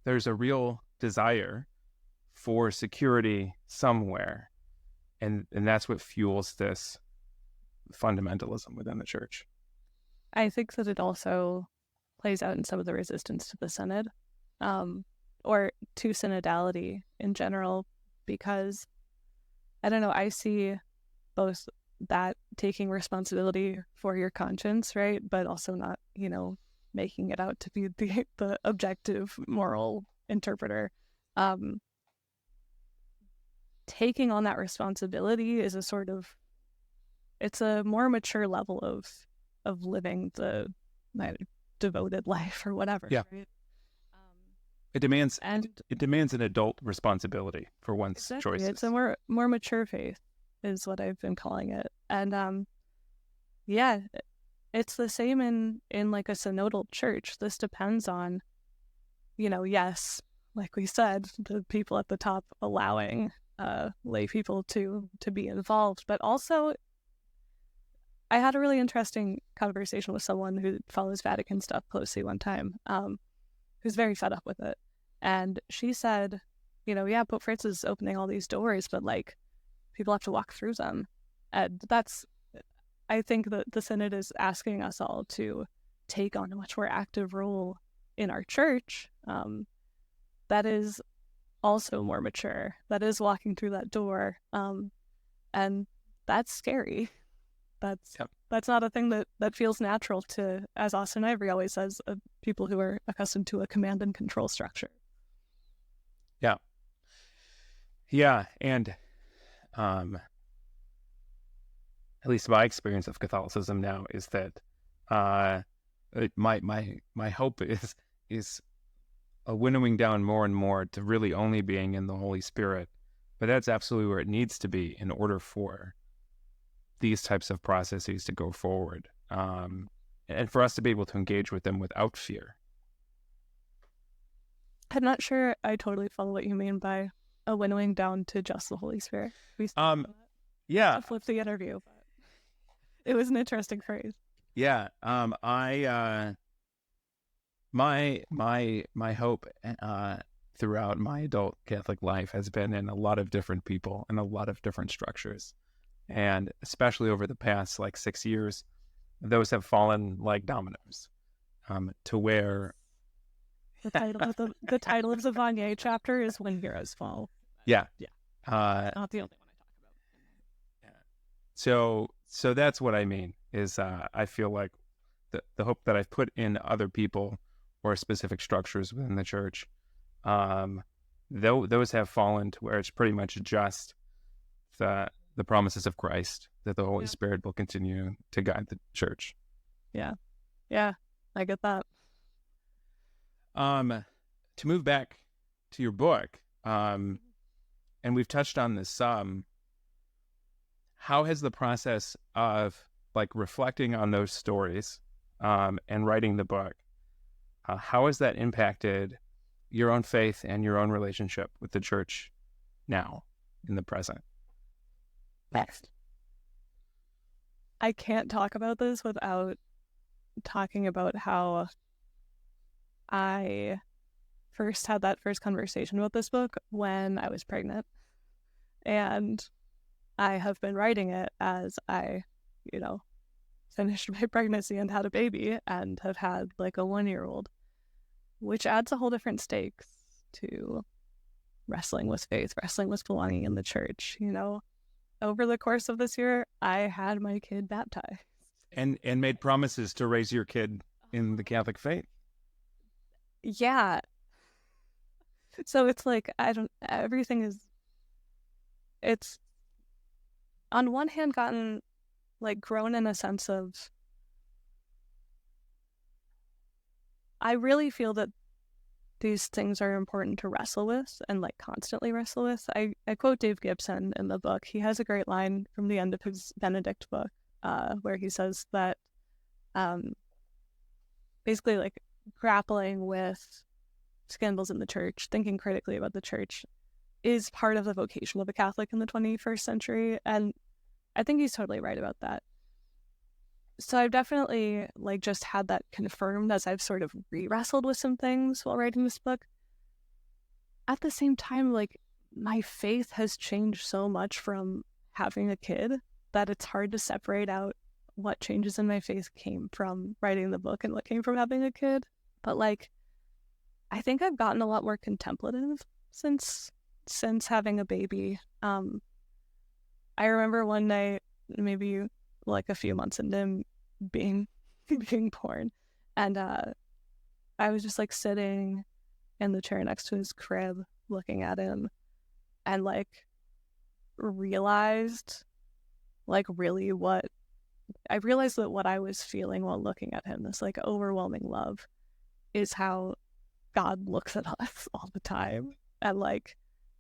there's a real desire for security somewhere. And that's what fuels this fundamentalism within the church. I think that it also plays out in some of the resistance to the Synod, or to synodality in general, because, I don't know, I see both that taking responsibility for your conscience, right, but also not, making it out to be the objective moral interpreter. Taking on that responsibility is it's a more mature level of living the devoted life or whatever. Yeah. Right? It demands an adult responsibility for one's choices. It's a more mature faith is what I've been calling it. And it's the same in like a synodal church. This depends on, yes, like we said, the people at the top allowing lay people to be involved, but also I had a really interesting conversation with someone who follows Vatican stuff closely one time, who's very fed up with it. And she said, yeah, Pope Francis is opening all these doors, but like people have to walk through them. And I think that the Synod is asking us all to take on a much more active role in our church that is also more mature, that is walking through that door. And that's scary. That's not a thing that feels natural to, as Austin Ivory always says, people who are accustomed to a command and control structure. Yeah. Yeah. And at least my experience of Catholicism now is that my hope is a winnowing down more and more to really only being in the Holy Spirit. But that's absolutely where it needs to be in order for these types of processes to go forward, and for us to be able to engage with them without fear. I'm not sure I totally follow what you mean by a winnowing down to just the Holy Spirit. Yeah, I flipped the interview, but it was an interesting phrase. Yeah, my hope throughout my adult Catholic life has been in a lot of different people and a lot of different structures. And especially over the past 6 years, those have fallen like dominoes, to where the title of the Vanier chapter is "When Heroes Fall." Yeah. Not the only one I talk about. So that's what I mean. Is I feel like the hope that I've put in other people or specific structures within the church, those have fallen to where it's pretty much just the promises of Christ, that the Holy Spirit will continue to guide the church. Yeah, I get that. To move back to your book, and we've touched on this some, how has the process of reflecting on those stories and writing the book, how has that impacted your own faith and your own relationship with the church now, in the present? Next. I can't talk about this without talking about how I first had that first conversation with this book when I was pregnant. And I have been writing it as I, finished my pregnancy and had a baby and have had a 1-year-old, which adds a whole different stakes to wrestling with faith, wrestling with belonging in the church. Over the course of this year, I had my kid baptized. And made promises to raise your kid in the Catholic faith. Yeah. So it's it's on one hand gotten grown in a sense of, I really feel that these things are important to wrestle with and constantly wrestle with. I quote Dave Gibson in the book. He has a great line from the end of his Benedict book where he says that basically grappling with scandals in the church, thinking critically about the church, is part of the vocation of a Catholic in the 21st century. And I think he's totally right about that. So I've definitely just had that confirmed as I've sort of re-wrestled with some things while writing this book. At the same time, my faith has changed so much from having a kid that it's hard to separate out what changes in my faith came from writing the book and what came from having a kid. But I think I've gotten a lot more contemplative since having a baby. I remember one night, maybe a few months into him being born, and I was just realized in the chair next to his crib looking at him and realized that what I was feeling while looking at him, this overwhelming love, is how God looks at us all the time. And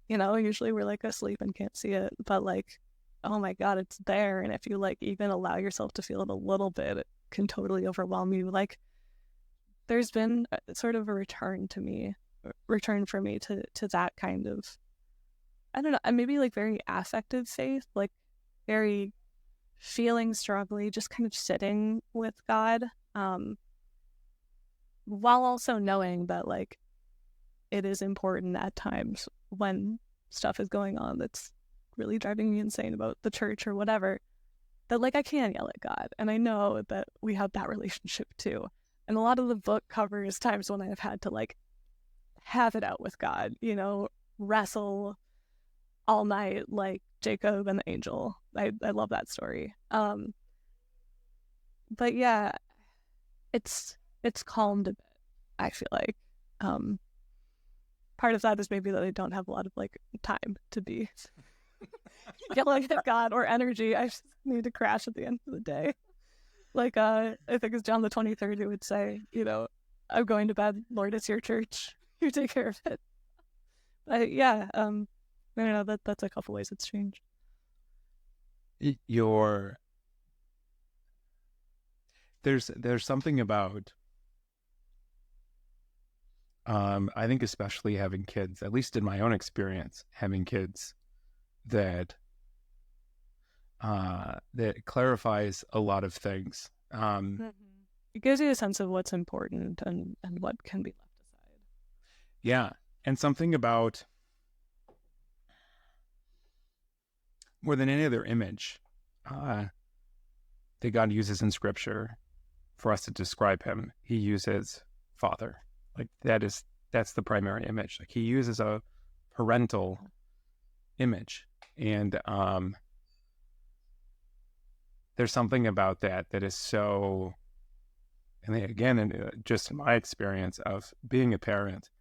usually we're asleep and can't see it, but oh my God, it's there. And if you even allow yourself to feel it a little bit, it can totally overwhelm you. There's been sort of a return for me to that kind of, I don't know, maybe very affective faith, very feeling strongly, just kind of sitting with God, while also knowing that like it is important at times when stuff is going on that's really driving me insane about the church or whatever, that like I can yell at God, and I know that we have that relationship too. And a lot of the book covers times when I've had to like have it out with God, you know, wrestle all night like Jacob and the angel. I love that story. But yeah, it's calmed a bit, I feel like. Part of that is maybe that I don't have a lot of like time to be yelling at God or energy. I just need to crash at the end of the day. Like I think it's John the 23rd who would say, you know, I'm going to bed, Lord, it's your church. You take care of it. But yeah, I don't know, that's a couple ways it's changed. There's something about I think especially having kids, at least in my own experience, having kids, that that clarifies a lot of things. It gives you a sense of what's important and what can be left aside. Yeah, and something about more than any other image that God uses in Scripture for us to describe Him, He uses Father. Like that's the primary image. Like He uses a parental image, and there's something about that is so. And again, just in my experience of being a parent,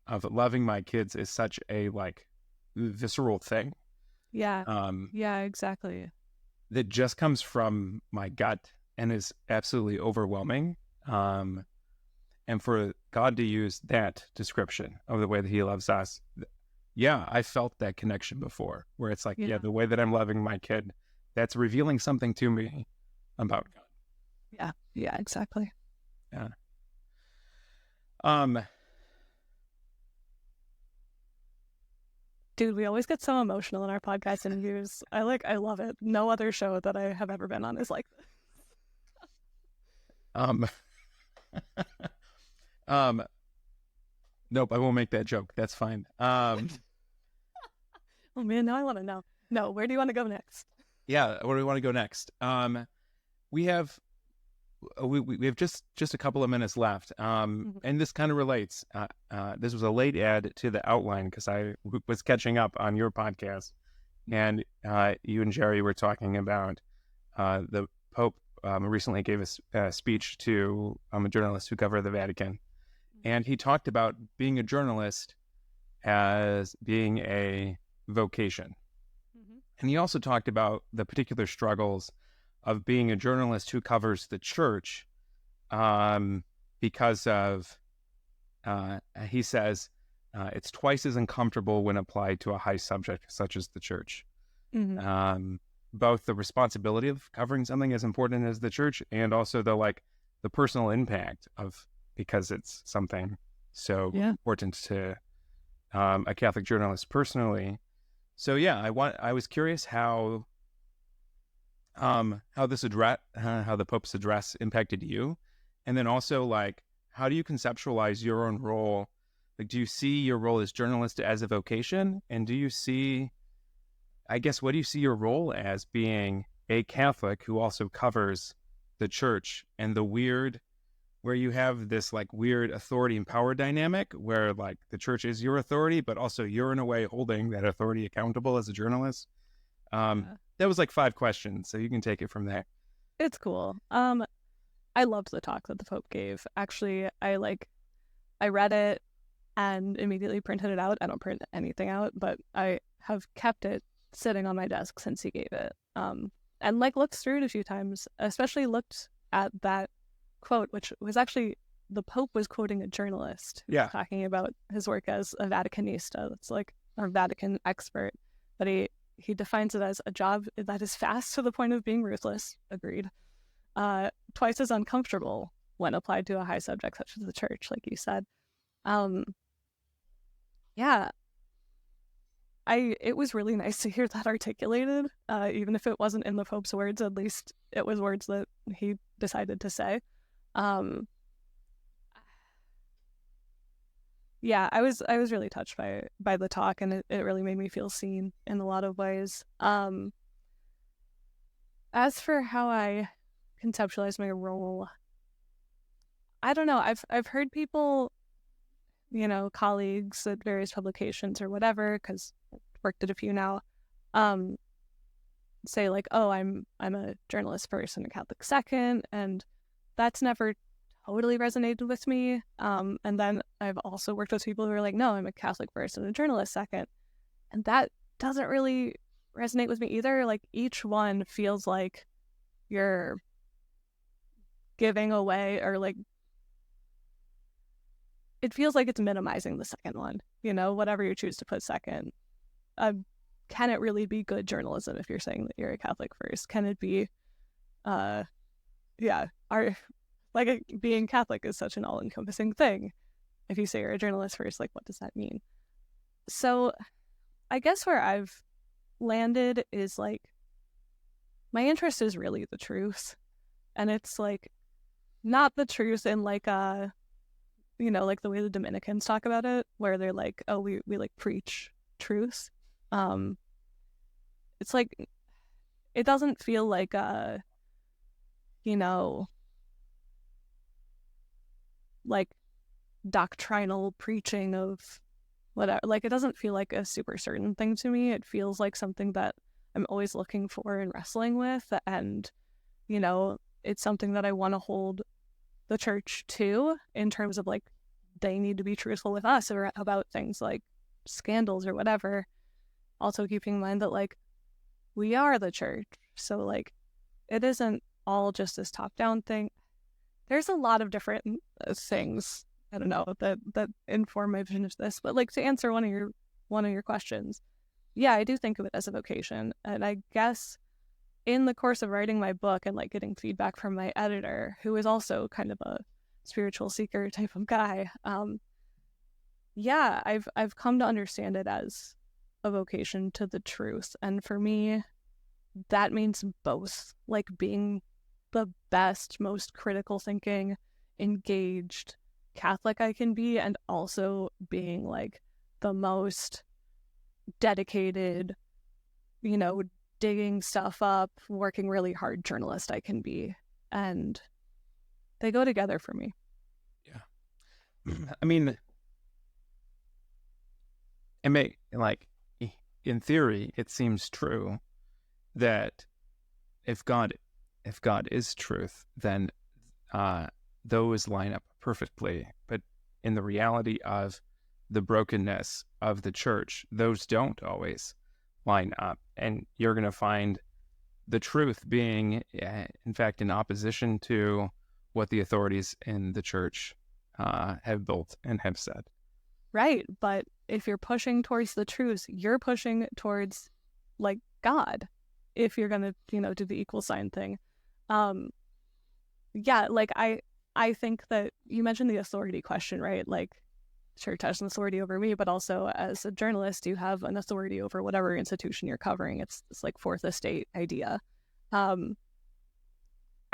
of loving my kids is such a like visceral thing. Yeah. Yeah, exactly. That just comes from my gut and is absolutely overwhelming. And for God to use that description of the way that He loves us, yeah, I felt that connection before, where it's like, yeah, the way that I'm loving my kid, that's revealing something to me about God. Yeah, exactly. Yeah. Dude, we always get so emotional in our podcast interviews. I love it. No other show that I have ever been on is like this. Nope, I won't make that joke. That's fine. Oh man, now I want to know. No, where do you want to go next? Yeah, where do we want to go next? We have just a couple of minutes left. And this kind of relates. This was a late add to the outline because I was catching up on your podcast, and you and Jerry were talking about the Pope recently gave a speech to a journalist who covered the Vatican, and he talked about being a journalist as being a vocation. And he also talked about the particular struggles of being a journalist who covers the church because of, he says, it's twice as uncomfortable when applied to a high subject such as the church. Both the responsibility of covering something as important as the church and also the personal impact of, because it's something so important to a Catholic journalist personally. So yeah, I was curious how the Pope's address impacted you, and then also like how do you conceptualize your own role? Like, do you see your role as journalist as a vocation, and do you see, I guess, what do you see your role as being a Catholic who also covers the church, and the weird where you have this like weird authority and power dynamic where like the church is your authority, but also you're in a way holding that authority accountable as a journalist. That was like 5 questions, so you can take it from there. It's cool. I loved the talk that the Pope gave. Actually, I read it and immediately printed it out. I don't print anything out, but I have kept it sitting on my desk since he gave it. And like looked through it a few times, especially looked at that quote, which was actually the Pope was quoting a journalist who was talking about his work as a Vaticanista. That's like a Vatican expert, but he defines it as a job that is fast to the point of being ruthless. Agreed. Twice as uncomfortable when applied to a high subject such as the church, like you said. Yeah. it was really nice to hear that articulated, even if it wasn't in the Pope's words. At least it was words that he decided to say. Yeah, I was really touched by the talk, and it really made me feel seen in a lot of ways. As for how I conceptualize my role, I don't know. I've heard people, colleagues at various publications or whatever, because I've worked at a few now, say like, oh, I'm a journalist first and a Catholic second, and that's never totally resonated with me. And then I've also worked with people who are like, no, I'm a Catholic first and a journalist second, and that doesn't really resonate with me either. Like, each one feels like you're giving away, or like it feels like it's minimizing the second one, whatever you choose to put second. Can it really be good journalism if you're saying that you're a Catholic first? Can it be, being Catholic is such an all-encompassing thing. If you say you're a journalist first, like, what does that mean? So I guess where I've landed is like, my interest is really the truth. And it's like, not the truth in like like the way the Dominicans talk about it, where they're like, oh, we like preach truth. It's like, it doesn't feel like like doctrinal preaching of whatever. Like, it doesn't feel like a super certain thing to me. It feels like something that I'm always looking for and wrestling with, and it's something that I want to hold the church to, in terms of like, they need to be truthful with us about things like scandals or whatever. Also keeping in mind that like, we are the church, so like, it isn't all just this top-down thing. There's a lot of different things, I don't know, that inform my vision of this. But like, to answer one of your questions, yeah, I do think of it as a vocation. And I guess in the course of writing my book and like getting feedback from my editor, who is also kind of a spiritual seeker type of guy, I've come to understand it as a vocation to the truth. And for me, that means both, like being the best, most critical thinking, engaged Catholic I can be, and also being like the most dedicated, digging stuff up, working really hard journalist I can be. And they go together for me. Yeah. I mean, in theory, it seems true that if God is truth, then those line up perfectly. But in the reality of the brokenness of the church, those don't always line up. And you're going to find the truth being, in fact, in opposition to what the authorities in the church have built and have said. Right. But if you're pushing towards the truth, you're pushing towards like God, if you're going to, do the equal sign thing. Like I think that you mentioned the authority question, right? Like, church has an authority over me, but also as a journalist, you have an authority over whatever institution you're covering. It's like fourth estate idea. I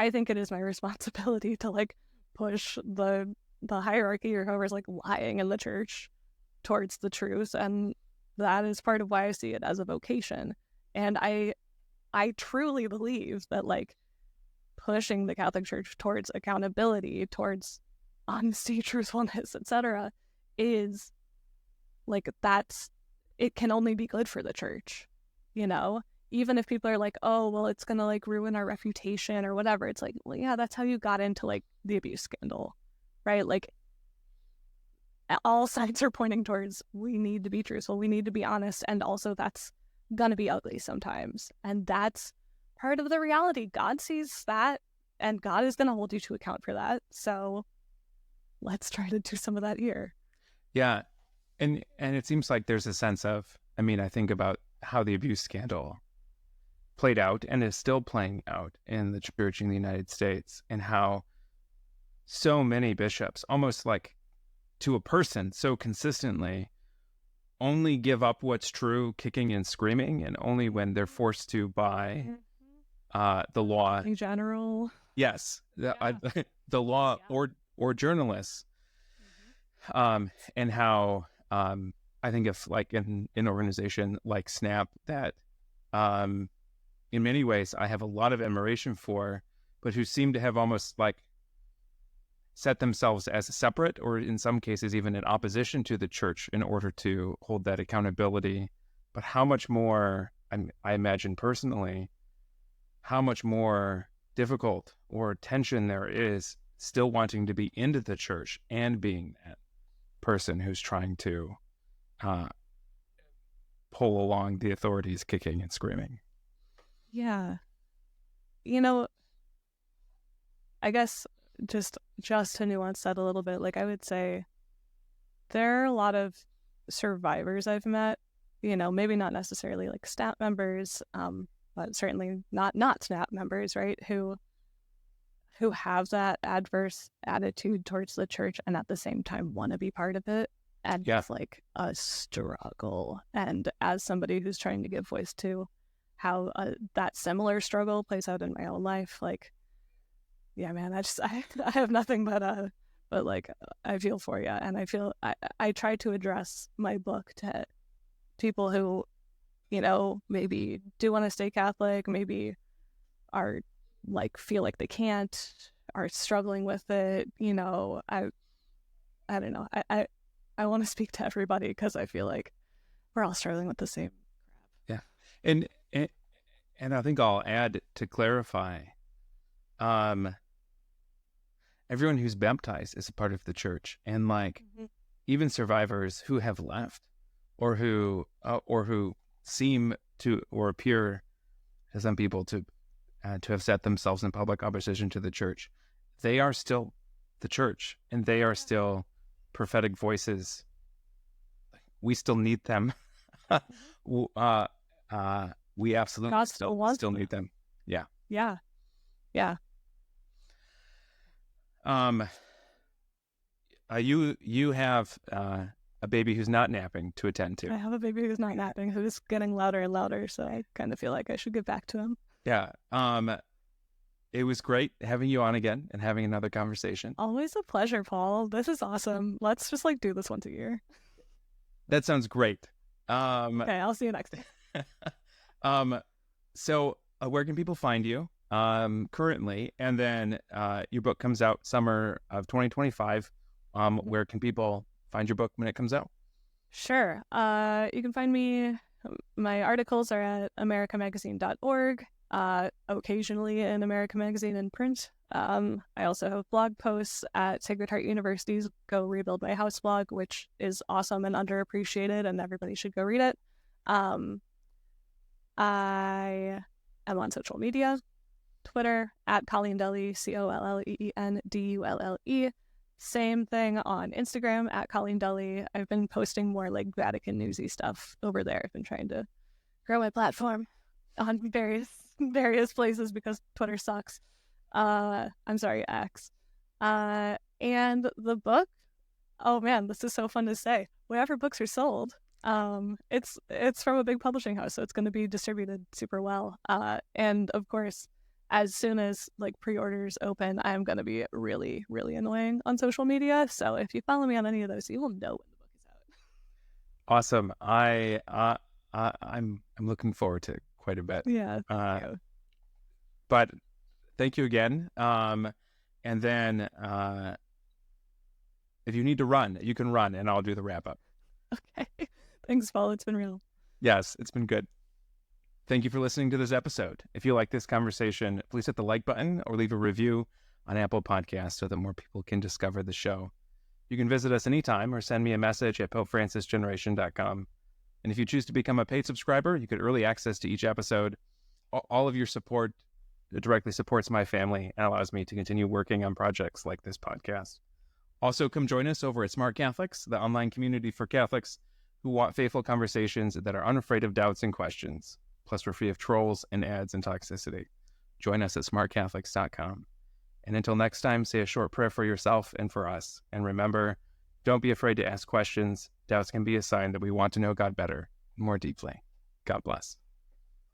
think it is my responsibility to like push the hierarchy or whoever's like lying in the church towards the truth, and that is part of why I see it as a vocation. And I truly believe that like pushing the Catholic Church towards accountability, towards honesty, truthfulness, etc., is like, it can only be good for the church, even if people are like, oh, well, it's gonna like ruin our reputation or whatever. It's like, well, yeah, that's how you got into like the abuse scandal, right? Like, all sides are pointing towards, we need to be truthful, we need to be honest, and also that's gonna be ugly sometimes, and that's part of the reality. God sees that, and God is gonna hold you to account for that. So let's try to do some of that here. Yeah, and it seems like there's a sense of, I think about how the abuse scandal played out and is still playing out in the church in the United States, and how so many bishops, almost like to a person, so consistently only give up what's true kicking and screaming, and only when they're forced to by the law in general. Yes, the law or journalists, and how I think if like in an organization like Snap that in many ways I have a lot of admiration for, but who seem to have almost like set themselves as separate, or in some cases even in opposition to the church in order to hold that accountability. But how much more, I imagine personally, how much more difficult or tension there is still wanting to be into the church and being that person who's trying to pull along the authorities kicking and screaming. Yeah. I guess just to nuance that a little bit, like I would say there are a lot of survivors I've met, maybe not necessarily like SNAP members, but certainly not SNAP members, right? Who have that adverse attitude towards the church and at the same time want to be part of it. And it's like a struggle. And as somebody who's trying to give voice to how that similar struggle plays out in my own life, like, yeah, man, I have nothing but like, I feel for you. And I try to address my book to people who, maybe do want to stay Catholic, maybe are like, feel like they can't, are struggling with it. I don't know. I want to speak to everybody because I feel like we're all struggling with the same crap. Yeah. And I think I'll add to clarify, everyone who's baptized is a part of the church, and like even survivors who have left or who seem to or appear to some people to have set themselves in public opposition to the church, they are still the church, and they are still prophetic voices. We still need them. We absolutely still need them. Yeah. Yeah. Yeah. You have a baby who's not napping to attend to. I have a baby who's not napping, who's getting louder and louder, so I kind of feel like I should get back to him. Yeah. It was great having you on again and having another conversation. Always a pleasure, Paul. This is awesome. Let's just like do this once a year. That sounds great. Okay, I'll see you next time. So where can people find you currently? And then your book comes out summer of 2025. Where can people find your book when it comes out? Sure. You can find me. My articles are at americamagazine.org. Occasionally in America Magazine in print. I also have blog posts at Sacred Heart University's Go Rebuild My House blog, which is awesome and underappreciated, and everybody should go read it. I am on social media, Twitter at Colleen Dulle, COLLEENDULLE. Same thing on Instagram at Colleen Dulle. I've been posting more like Vatican newsy stuff over there. I've been trying to grow my platform on various places because Twitter sucks. I'm sorry, X. And the book, oh man, this is so fun to say. Wherever books are sold, it's from a big publishing house, so it's going to be distributed super well. And of course, as soon as like pre-orders open, I'm going to be really, really annoying on social media. So if you follow me on any of those, you will know when the book is out. Awesome. I'm looking forward to it quite a bit. Yeah. Thank you. But thank you again. And then if you need to run, you can run, and I'll do the wrap up. Okay. Thanks, Paul. It's been real. Yes, it's been good. Thank you for listening to this episode. If you like this conversation, please hit the like button or leave a review on Apple Podcasts so that more people can discover the show. You can visit us anytime or send me a message at PopeFrancisGeneration.com. And if you choose to become a paid subscriber, you get early access to each episode. All of your support directly supports my family and allows me to continue working on projects like this podcast. Also, come join us over at Smart Catholics, the online community for Catholics who want faithful conversations that are unafraid of doubts and questions. Plus, we're free of trolls and ads and toxicity. Join us at smartcatholics.com. And until next time, say a short prayer for yourself and for us. And remember, Don't be afraid to ask questions. Doubts can be a sign that we want to know God better, more deeply. God bless.